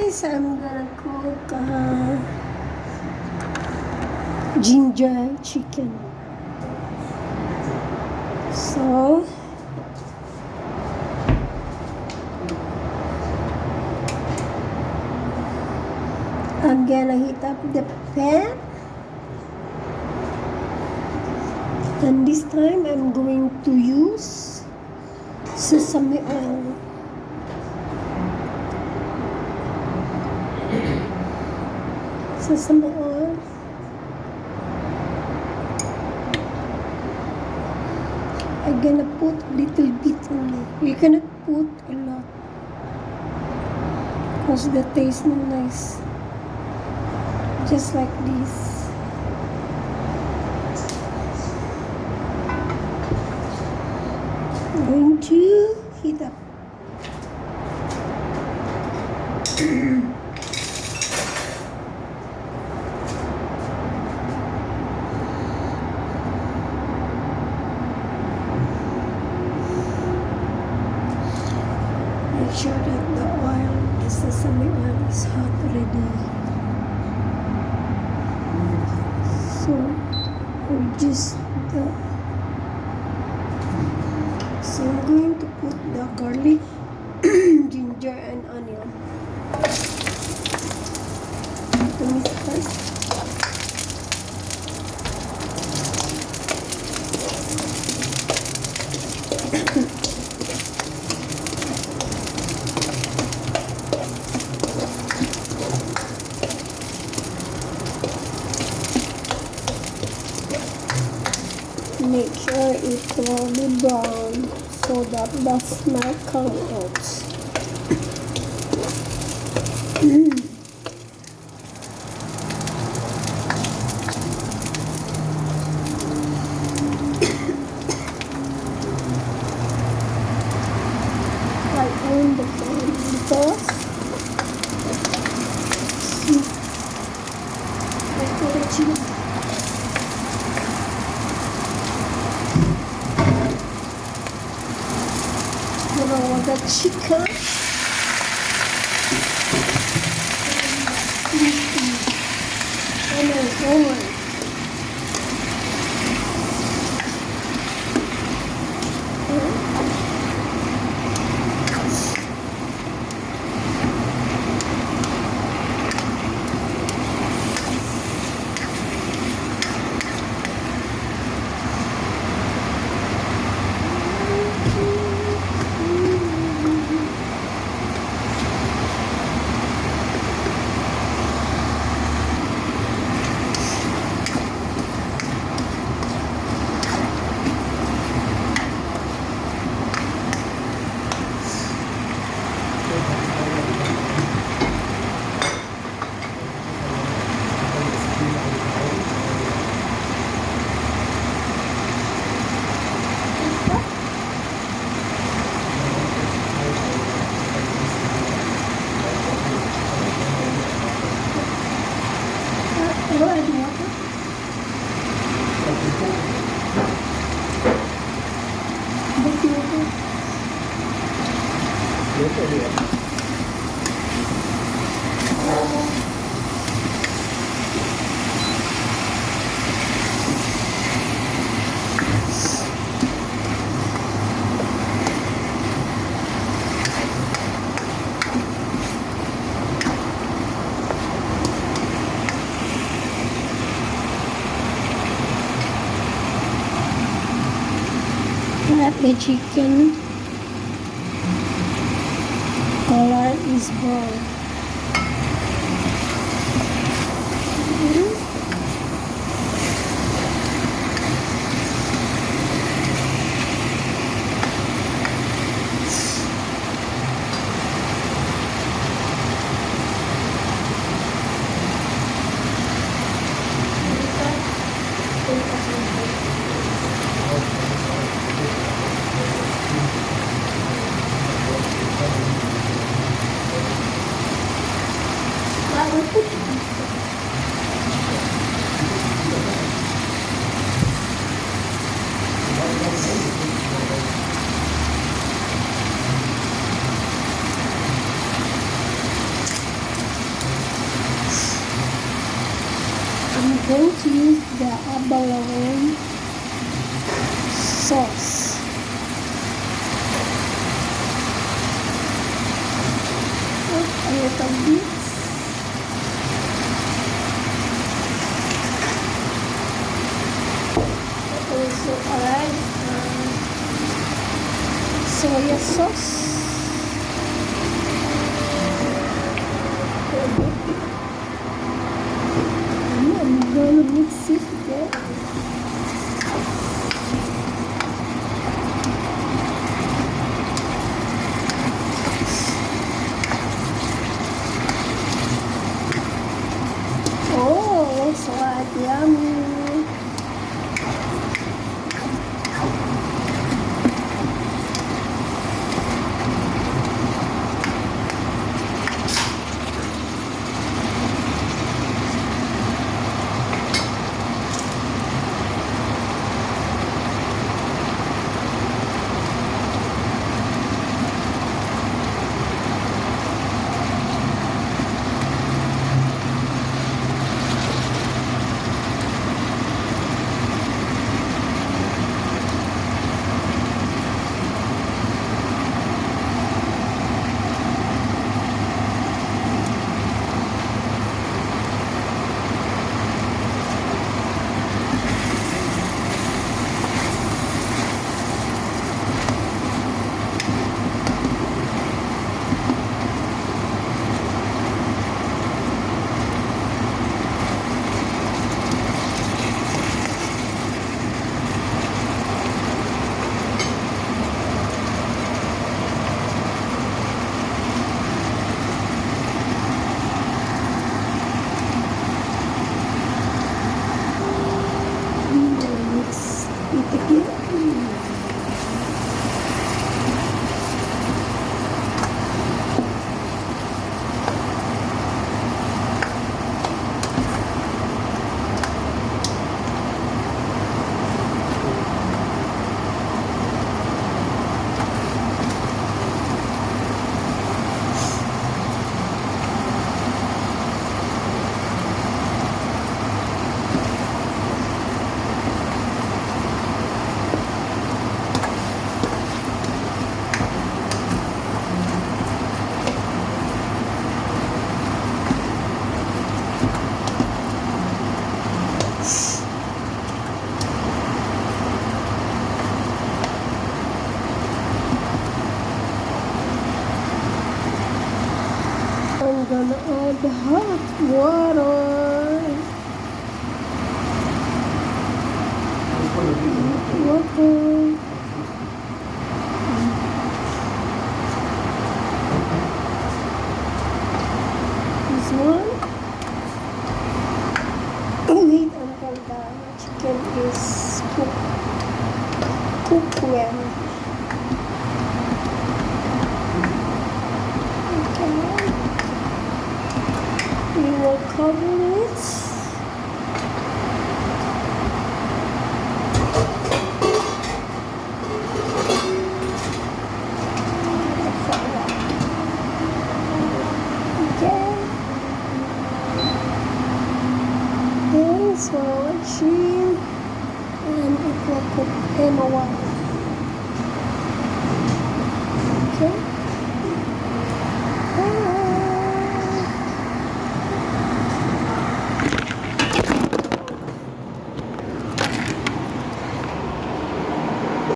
guys, I'm gonna cook ginger chicken. So I'm gonna heat up the pan, and this time I'm going to use sesame oil. Sesame oil. I'm gonna put a little bit only. You cannot put a lot because the taste not nice. Just like this. I'm going to heat up. Make sure that the oil, the sesame oil is hot already. So I'm going to put the garlic, ginger and onion. To mix first. Make sure it will be brown so that the smell comes out. I own the pan because I put a cheese. The chicken let the chicken color is brown. going to use the abalone sauce. A little bit. Also add soya sauce. I'm gonna mix it together. Oh, looks like yummy. I'm gonna add the hot water. Water. This one. Wait until the chicken is cooked well. Okay. We will cover it. Thanks for watching, and it will cook in a while.